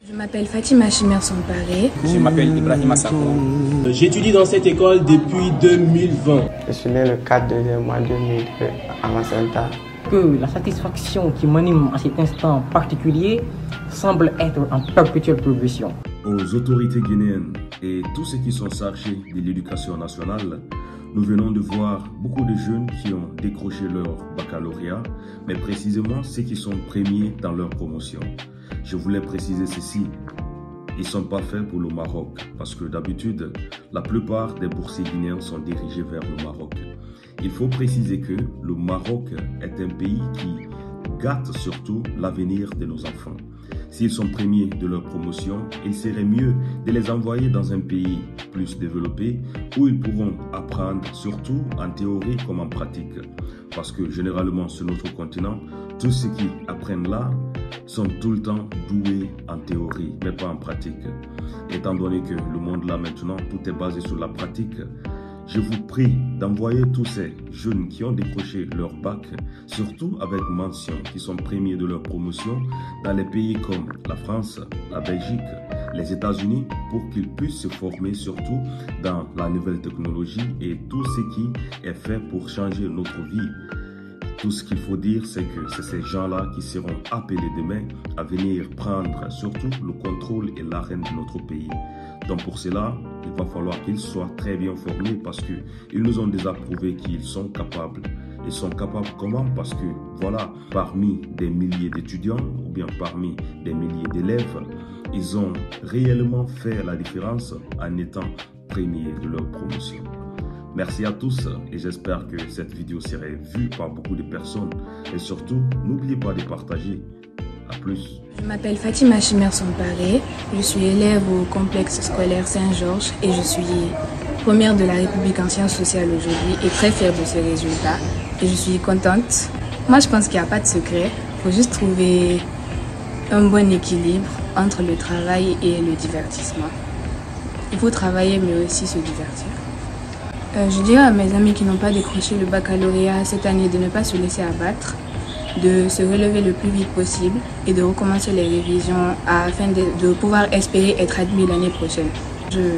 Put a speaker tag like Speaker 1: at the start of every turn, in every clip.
Speaker 1: Je m'appelle Fatima Chimer Somparé.
Speaker 2: Je m'appelle Ibrahim Assako.
Speaker 3: J'étudie dans cette école depuis 2020.
Speaker 4: Je suis né le 4 mois 2002 à Macenta.
Speaker 5: Que la satisfaction qui m'anime à cet instant particulier semble être en perpétuelle progression.
Speaker 6: Aux autorités guinéennes et tous ceux qui sont chargés de l'éducation nationale, nous venons de voir beaucoup de jeunes qui ont décroché leur baccalauréat, mais précisément ceux qui sont premiers dans leur promotion. Je voulais préciser ceci, ils ne sont pas faits pour le Maroc, parce que d'habitude, la plupart des boursiers guinéens sont dirigés vers le Maroc. Il faut préciser que le Maroc est un pays qui gâte surtout l'avenir de nos enfants. S'ils sont premiers de leur promotion, il serait mieux de les envoyer dans un pays plus développé où ils pourront apprendre surtout en théorie comme en pratique. Parce que généralement sur notre continent, tous ceux qui apprennent là sont tout le temps doués en théorie, mais pas en pratique. Étant donné que le monde là maintenant, tout est basé sur la pratique, je vous prie d'envoyer tous ces jeunes qui ont décroché leur bac, surtout avec mention, qui sont premiers de leur promotion, dans les pays comme la France, la Belgique, les États-Unis, pour qu'ils puissent se former surtout dans la nouvelle technologie et tout ce qui est fait pour changer notre vie. Tout ce qu'il faut dire, c'est que c'est ces gens-là qui seront appelés demain à venir prendre surtout le contrôle et l'arène de notre pays. Donc pour cela, il va falloir qu'ils soient très bien formés parce qu'ils nous ont déjà prouvé qu'ils sont capables. Ils sont capables comment? Parce que voilà, parmi des milliers d'étudiants ou bien parmi des milliers d'élèves, ils ont réellement fait la différence en étant premiers de leur promotion. Merci à tous et j'espère que cette vidéo sera vue par beaucoup de personnes. Et surtout, n'oubliez pas de partager. A plus.
Speaker 1: Je m'appelle Fatima Chimer Somparé. Je suis élève au complexe scolaire Saint-Georges et je suis première de la République en sciences sociales aujourd'hui et très fière de ce résultat. Et je suis contente. Moi, je pense qu'il n'y a pas de secret. Il faut juste trouver un bon équilibre entre le travail et le divertissement. Il faut travailler mais aussi se divertir. Je dirais à mes amis qui n'ont pas décroché le baccalauréat cette année de ne pas se laisser abattre, de se relever le plus vite possible et de recommencer les révisions afin de pouvoir espérer être admis l'année prochaine.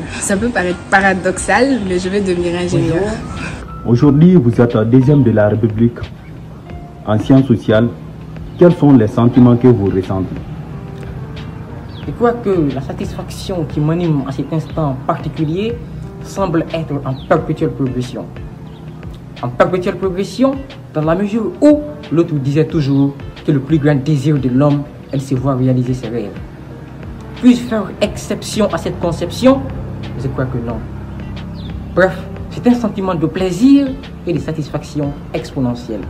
Speaker 1: Ça peut paraître paradoxal, mais je vais devenir ingénieur.
Speaker 7: Aujourd'hui, vous êtes deuxième de la République en sciences sociales. Quels sont les sentiments que vous ressentez?
Speaker 5: Je crois que la satisfaction qui m'anime à cet instant particulier semble être en perpétuelle progression. En perpétuelle progression dans la mesure où l'autre disait toujours que le plus grand désir de l'homme est de se voir réaliser ses rêves. Puis-je faire exception à cette conception? Je crois que non. Bref, c'est un sentiment de plaisir et de satisfaction exponentielle.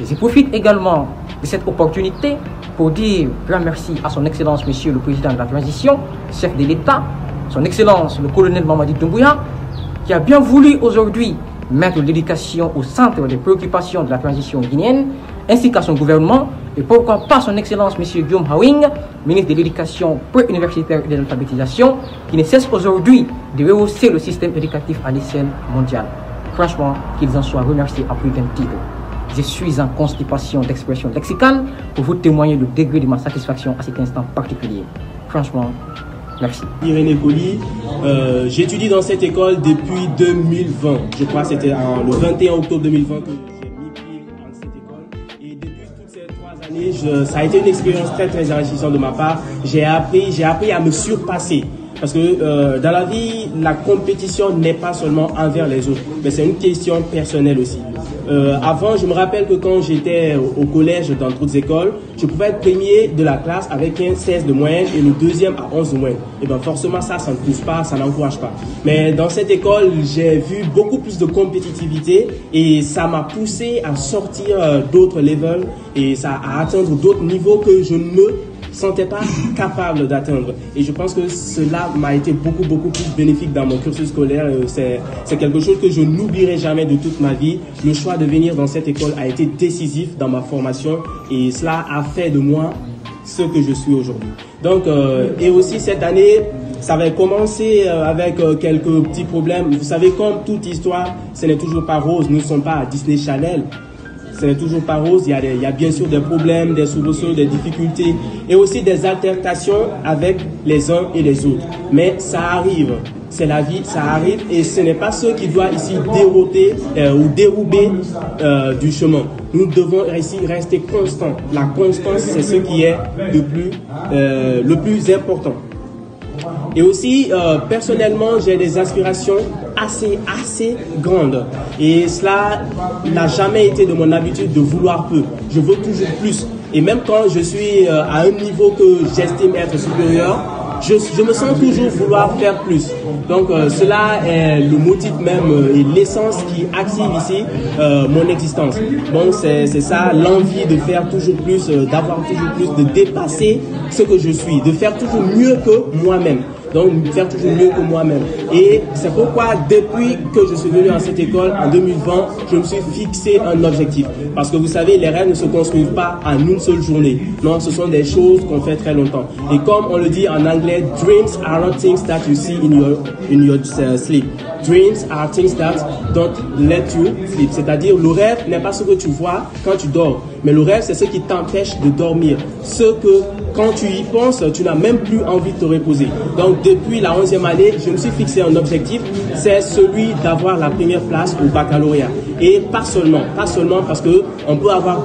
Speaker 5: Je profite également de cette opportunité pour dire grand merci à son Excellence Monsieur le Président de la Transition, chef de l'État, son Excellence le colonel Mamadi Doumbouya, qui a bien voulu aujourd'hui mettre l'éducation au centre des préoccupations de la transition guinéenne, ainsi qu'à son gouvernement, et pourquoi pas son Excellence M. Guillaume Hawing, ministre de l'Éducation pré-universitaire et de l'alphabétisation, qui ne cesse aujourd'hui de rehausser le système éducatif à l'échelle mondiale. Franchement, qu'ils en soient remerciés à plus d'un titre. Je suis en constipation d'expression lexicale pour vous témoigner le degré de ma satisfaction à cet instant particulier. Franchement, merci.
Speaker 3: Irénée Colli, j'étudie dans cette école depuis 2020. Je crois que c'était le 21 octobre 2020 que j'ai mis pied dans cette école. Et depuis toutes ces 3 années, ça a été une expérience très très enrichissante de ma part. J'ai appris à me surpasser. Parce que dans la vie, la compétition n'est pas seulement envers les autres, mais c'est une question personnelle aussi. Avant, je me rappelle que quand j'étais au collège, dans d'autres écoles, je pouvais être premier de la classe avec un 16 de moyenne et le deuxième à 11 de moyenne. Et bien forcément, ça ne pousse pas, ça n'encourage pas. Mais dans cette école, j'ai vu beaucoup plus de compétitivité et ça m'a poussé à sortir d'autres levels et ça à atteindre d'autres niveaux que je ne me sentais pas capable d'atteindre. Et je pense que cela m'a été beaucoup plus bénéfique dans mon cursus scolaire. C'est quelque chose que je n'oublierai jamais de toute ma vie. Le choix de venir dans cette école a été décisif dans ma formation et cela a fait de moi ce que je suis aujourd'hui. Donc, et aussi cette année, ça avait commencé avec quelques petits problèmes. Vous savez, comme toute histoire, ce n'est toujours pas rose. Nous ne sommes pas à Disney Channel. ce n'est toujours pas rose. Il y a bien sûr des problèmes, des soubresauts, des difficultés et aussi des altercations avec les uns et les autres. Mais ça arrive. C'est la vie, ça arrive et ce n'est pas ce qui doit ici dérouter ou dérouber du chemin. Nous devons ici rester constants. La constance, c'est ce qui est le plus important. Et aussi, personnellement, j'ai des aspirations assez grandes. Et cela n'a jamais été de mon habitude de vouloir peu. Je veux toujours plus. Et même quand je suis à un niveau que j'estime être supérieur, je me sens toujours vouloir faire plus. Donc cela est le motif même et l'essence qui active ici mon existence. Donc c'est ça, l'envie de faire toujours plus, d'avoir toujours plus, de dépasser ce que je suis, de faire toujours mieux que moi-même. Donc faire toujours mieux que moi-même. Et c'est pourquoi depuis que je suis venu à cette école en 2020, je me suis fixé un objectif. Parce que vous savez, les rêves ne se construisent pas en une seule journée. Non, ce sont des choses qu'on fait très longtemps. Et comme on le dit en anglais, dreams are not things that you see in your sleep. Dreams are things that don't let you sleep. C'est-à-dire, le rêve n'est pas ce que tu vois quand tu dors. Mais le rêve, c'est ce qui t'empêche de dormir. Ce que, quand tu y penses, tu n'as même plus envie de te reposer. Donc, depuis la 11e année, je me suis fixé un objectif. C'est celui d'avoir la première place au baccalauréat. Et pas seulement parce que on peut avoir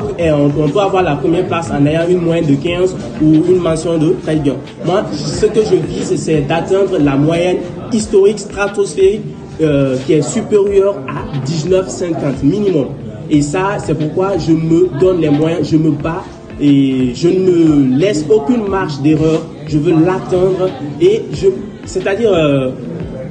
Speaker 3: la première place en ayant une moyenne de 15 ou une mention de très bien. Moi, ce que je vise, c'est d'atteindre la moyenne historique stratosphérique qui est supérieure à 19,50 minimum. Et ça, c'est pourquoi je me donne les moyens, je me bats et je ne me laisse aucune marge d'erreur. Je veux l'atteindre et c'est-à-dire,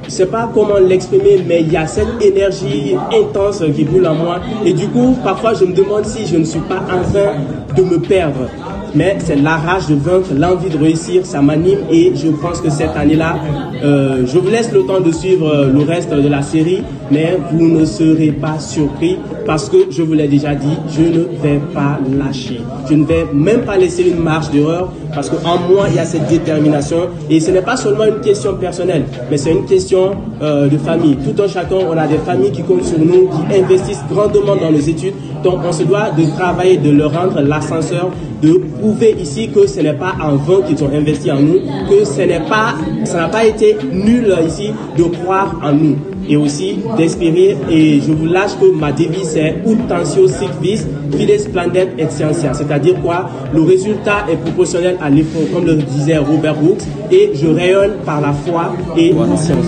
Speaker 3: je sais pas comment l'exprimer, mais il y a cette énergie intense qui brûle en moi. Et du coup, parfois, je me demande si je ne suis pas en train de me perdre. Mais c'est la rage de vaincre, l'envie de réussir, ça m'anime et je pense que cette année-là, je vous laisse le temps de suivre le reste de la série, mais vous ne serez pas surpris parce que je vous l'ai déjà dit, je ne vais pas lâcher. Je ne vais même pas laisser une marge d'erreur parce qu'en moi, il y a cette détermination et ce n'est pas seulement une question personnelle, mais c'est une question de famille. Tout un chacun, on a des familles qui comptent sur nous, qui investissent grandement dans les études, donc on se doit de travailler, de leur rendre l'ascenseur, de prouver ici que ce n'est pas en vain qu'ils ont investi en nous, que ça n'a pas été nul ici de croire en nous. Et aussi d'espérer, et je vous lâche que ma devise c'est ut tensio sic vis, fides splendet et scientia. C'est-à-dire quoi? Le résultat est proportionnel à l'effort, comme le disait Robert Brooks, et je rayonne par la foi et la science.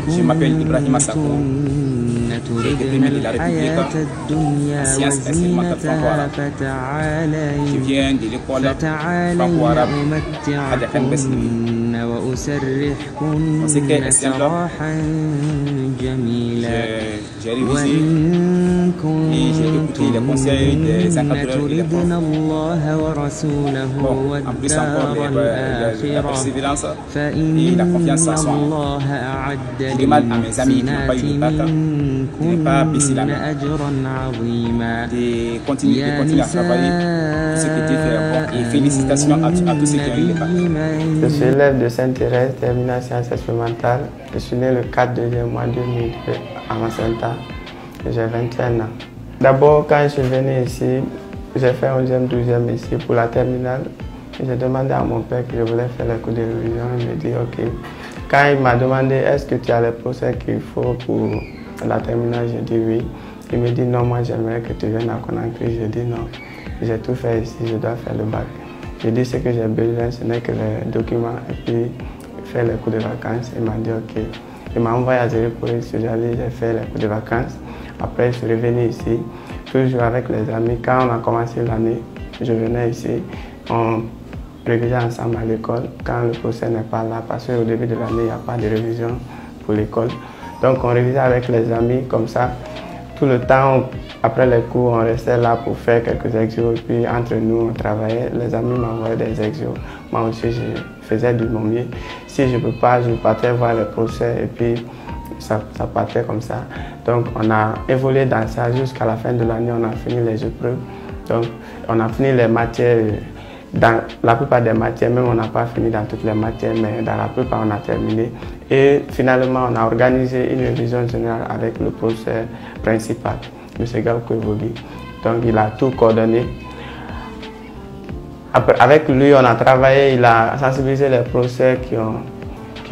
Speaker 2: Je m'appelle Ibrahima Sakou. J'ai diplômé de la République en sciences et enseignement franco-arabe. Je viens de l'école franco-arabe Hadakhan Besniwi. En ce qui est extérieur, j'ai révisé et j'ai écouté les conseils des encadreurs et des profs. Bon, en plus encore, la persévérance et la confiance en soi. Je demande à mes amis qui n'ont pas eu le bac de ne pas baisser la main, de continuer à travailler pour ce qui était fait. Bon, et félicitations à tous ceux qui ont eu le bac.
Speaker 4: Je suis élève de Sainte-Thérèse, terminale sciences expérimentales. Je suis né le 4 2e mois 2002 à Macenta. J'ai 21 ans. D'abord, quand je suis venu ici, j'ai fait 11e, 12e ici pour la terminale. J'ai demandé à mon père que je voulais faire les cours de révision. Il me dit ok. Quand il m'a demandé est-ce que tu as les procès qu'il faut pour la terminale, j'ai dit oui. Il me dit non, moi j'aimerais que tu viennes à Conakry. J'ai dit non. J'ai tout fait ici, je dois faire le bac. J'ai dit ce que j'ai besoin, ce n'est que les documents et puis faire les cours de vacances. Il m'a dit ok. Il m'a envoyé à Zéropolis, j'ai fait les cours de vacances. Après, je suis revenu ici, toujours avec les amis. Quand on a commencé l'année, je venais ici, on révisait ensemble à l'école quand le professeur n'est pas là, parce qu'au début de l'année, il n'y a pas de révision pour l'école. Donc, on révisait avec les amis comme ça. Tout le temps, après les cours, on restait là pour faire quelques exos. Et puis, entre nous, on travaillait. Les amis m'envoyaient des exos. Moi aussi, je faisais de mon mieux. Si je ne peux pas, je partais voir les professeurs et puis ça partait comme ça. Donc, on a évolué dans ça jusqu'à la fin de l'année. On a fini les épreuves. Donc, on a fini les matières dans la plupart des matières, même on n'a pas fini dans toutes les matières, mais dans la plupart on a terminé. Et finalement, on a organisé une révision générale avec le professeur principal, M. Gaoukovogi. Donc il a tout coordonné. Après, avec lui, on a travaillé, il a sensibilisé les professeurs qui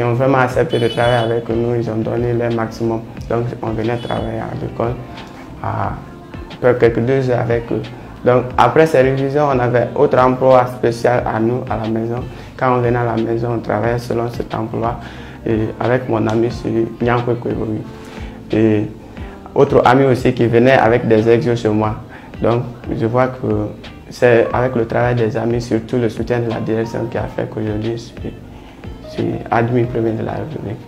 Speaker 4: ont vraiment accepté de travailler avec nous, ils ont donné leur maximum. Donc on venait travailler à l'école à peu quelques 2 heures avec eux. Donc après ces révisions, on avait autre emploi spécial à nous, à la maison. Quand on venait à la maison, on travaillait selon cet emploi et avec mon ami Nyanko Kwevoui. Et autre ami aussi qui venait avec des exos chez moi. Donc je vois que c'est avec le travail des amis, surtout le soutien de la direction qui a fait qu'aujourd'hui je suis admis premier de la République.